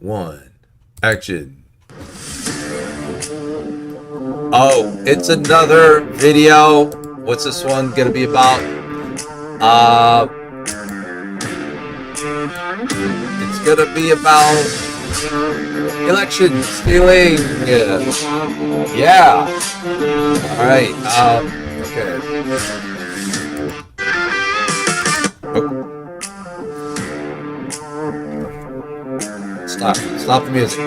one, action. Oh, it's another video. What's this one gonna be about? Uh, it's gonna be about election stealing. Yeah. All right. Okay. Stop. Stop the music.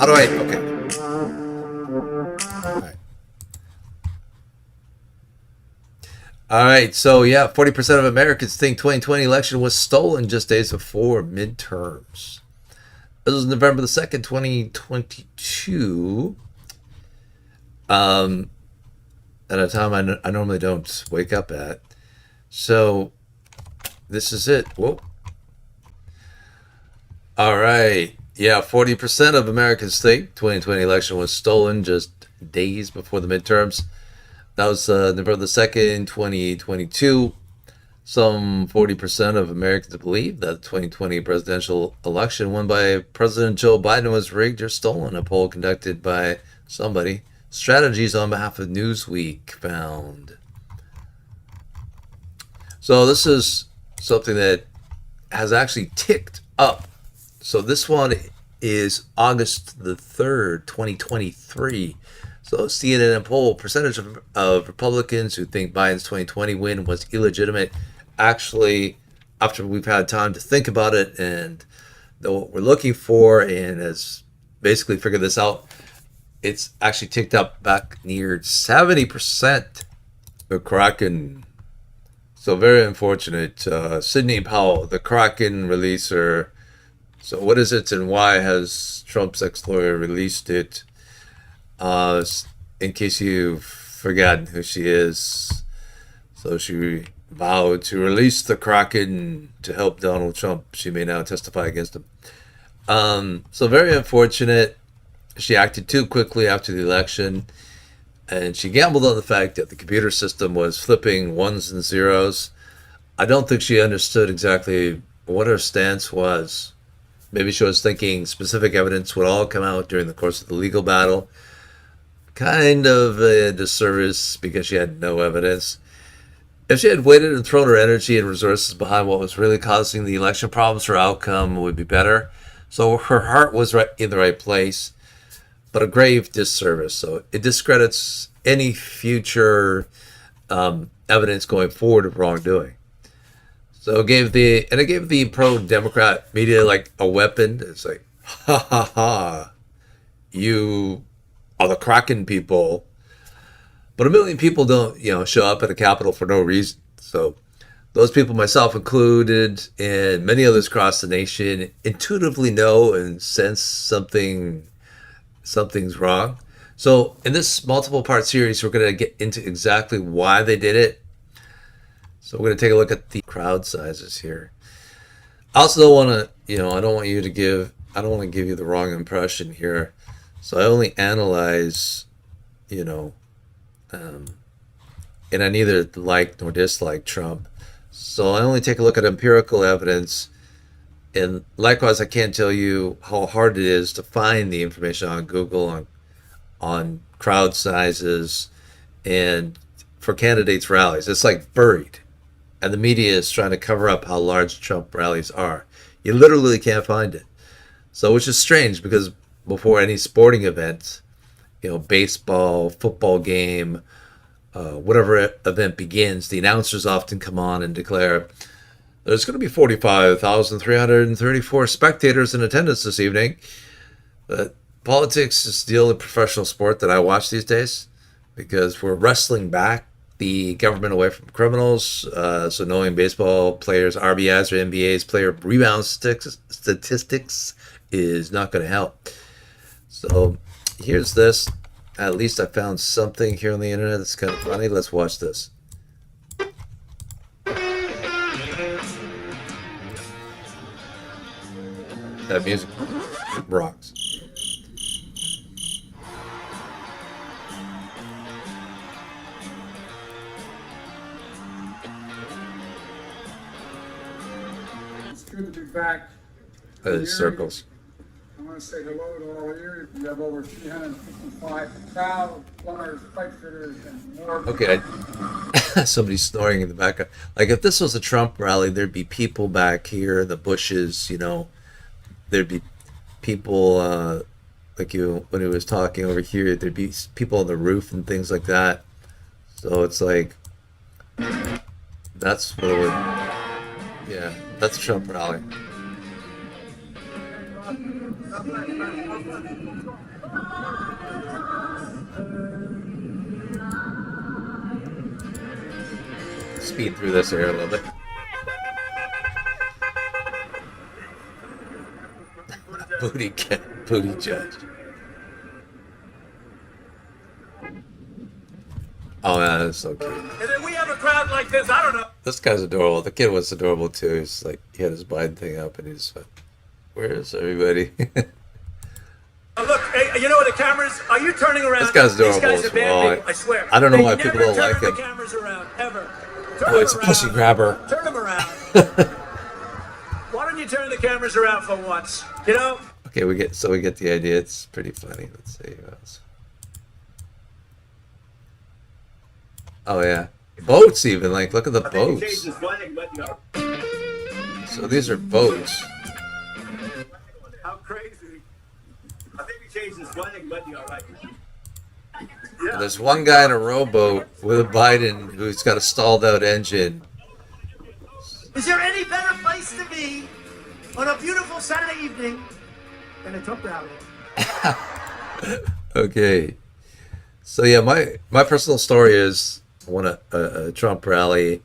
All right. Okay. All right. All right. So yeah, 40% of Americans think 2020 election was stolen just days before midterms. This was November the 2nd, 2022. At a time I normally don't wake up at. So this is it. Whoa. All right. Yeah, 40% of Americans think 2020 election was stolen just days before the midterms. That was November the 2nd, 2022. Some 40% of Americans believe that the 2020 presidential election won by President Joe Biden was rigged or stolen. A poll conducted by somebody. Strategies on behalf of Newsweek found. So this is something that has actually ticked up. So this one is August the 3rd, 2023. So CNN poll, percentage of Republicans who think Biden's 2020 win was illegitimate. Actually, after we've had time to think about it and know what we're looking for and has basically figured this out, it's actually ticked up back near 70%. The Kraken. So very unfortunate. Sidney Powell, the Kraken releaser. So what is it and why has Trump's ex-lawyer released it? In case you've forgotten who she is. So she vowed to release the Kraken to help Donald Trump. She may now testify against him. So very unfortunate. She acted too quickly after the election, and she gambled on the fact that the computer system was flipping ones and zeros. I don't think she understood exactly what her stance was. Maybe she was thinking specific evidence would all come out during the course of the legal battle. Kind of a disservice because she had no evidence. If she had waited and thrown her energy and resources behind what was really causing the election problems, her outcome would be better. So her heart was right in the right place, but a grave disservice. So it discredits any future evidence going forward of wrongdoing. So it gave the pro-Democrat media like a weapon. It's like, ha ha ha, you are the Kraken people. But a million people don't, show up at the Capitol for no reason. So those people, myself included, and many others across the nation, intuitively know and sense something's wrong. So in this multiple part series, we're going to get into exactly why they did it. So we're going to take a look at the crowd sizes here. I also don't want to, I don't want to give you the wrong impression here. So I only analyze, and I neither like nor dislike Trump. So I only take a look at empirical evidence. And likewise, I can't tell you how hard it is to find the information on Google on crowd sizes and for candidates' rallies. It's like buried. And the media is trying to cover up how large Trump rallies are. You literally can't find it. So, which is strange because before any sporting event, baseball, football game, whatever event begins, the announcers often come on and declare, there's going to be 45,334 spectators in attendance this evening. But politics is the only professional sport that I watch these days because we're wrestling back the government away from criminals. So knowing baseball players' RBIs or NBA's player rebound statistics is not going to help. So here's this. At least I found something here on the internet that's kind of funny. Let's watch this. That music rocks. back from Erie. Circles. I want to say hello to all Erie. We have over 355 proud runners, pipe fitters, and more. Okay. Somebody's snoring in the background. Like if this was a Trump rally, there'd be people back here in the bushes, you know. There'd be people like you when he was talking over here, there'd be people on the roof and things like that. So it's like that's what it would, yeah, that's a Trump rally. Speed through this area a little bit. Booty judge. Oh man, that's so cute. And then we have a crowd like this. I don't know. This guy's adorable. The kid was adorable too. He's like he had his Biden thing up and he's like, "Where's everybody?" Look, hey, you know what? The cameras. Are you turning around? This guy's adorable These guys as are bad well. people, I swear. I don't know They why never people don't turn like him. the cameras around ever. Oh, it's a pussy grabber. Turn them around. Why don't you turn the cameras around for once? You know. Okay, we get the idea. It's pretty funny. Let's see what else. Oh yeah, boats even. Like look at the boats. So these are boats. How crazy! I think we changed this flag, but all right. Yeah. There's one guy in a rowboat with a Biden who's got a stalled out engine. Is there any better place to be on a beautiful Saturday evening than a Trump rally? Okay, so yeah, my personal story is I won a Trump rally,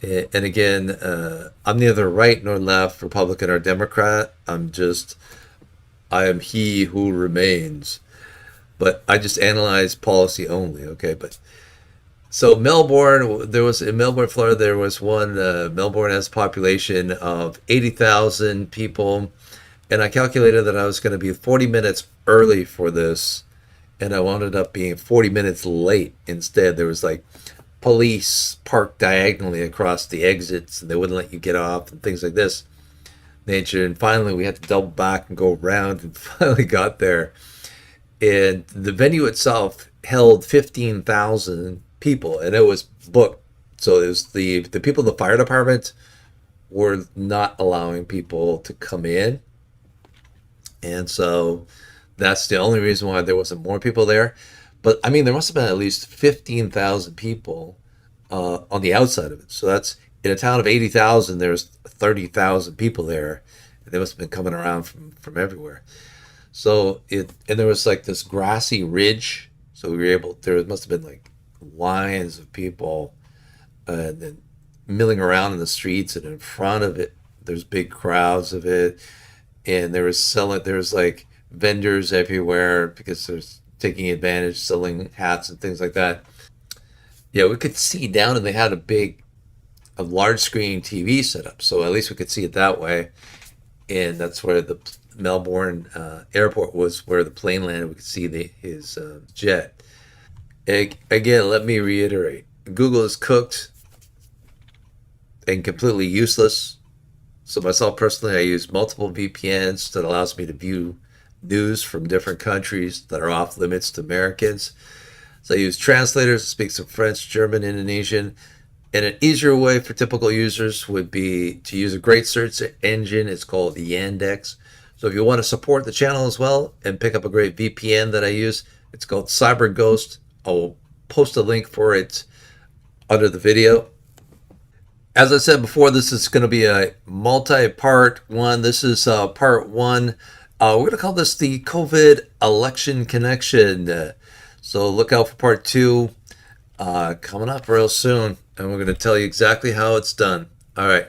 and again, I'm neither right nor left, Republican or Democrat. I am he who remains, but I just analyze policy only. Okay, but so Melbourne, in Melbourne, Florida, there was one. Melbourne has a population of 80,000 people, and I calculated that I was going to be 40 minutes early for this, and I wound up being 40 minutes late instead. There was like police parked diagonally across the exits, and they wouldn't let you get off and things like this nature. And finally, we had to double back and go around, and finally got there. And the venue itself held 15,000 people, and it was booked. So it was the people in the fire department were not allowing people to come in, and so that's the only reason why there wasn't more people there. But I mean, there must have been at least 15,000 people on the outside of it. So that's in a town of 80,000. There's 30,000 people there, and they must have been coming around from everywhere. So and there was like this grassy ridge. So we were there must have been like lines of people, and then milling around in the streets, and in front of it, there's big crowds of it, and there was like vendors everywhere because there's taking advantage, selling hats and things like that. Yeah, we could see down, and they had a large screen TV set up, so at least we could see it that way. And that's where the Melbourne airport was, where the plane landed. We could see his jet. Again, let me reiterate: Google is cooked and completely useless. So myself personally, I use multiple VPNs that allows me to view news from different countries that are off limits to Americans. So I use translators that speak some French, German, Indonesian. And an easier way for typical users would be to use a great search engine. It's called Yandex. So if you want to support the channel as well and pick up a great VPN that I use, it's called CyberGhost. I will post a link for it under the video. As I said before, this is going to be a multi-part one. This is part one. We're going to call this the COVID election connection. So look out for part two coming up real soon. And we're going to tell you exactly how it's done. All right.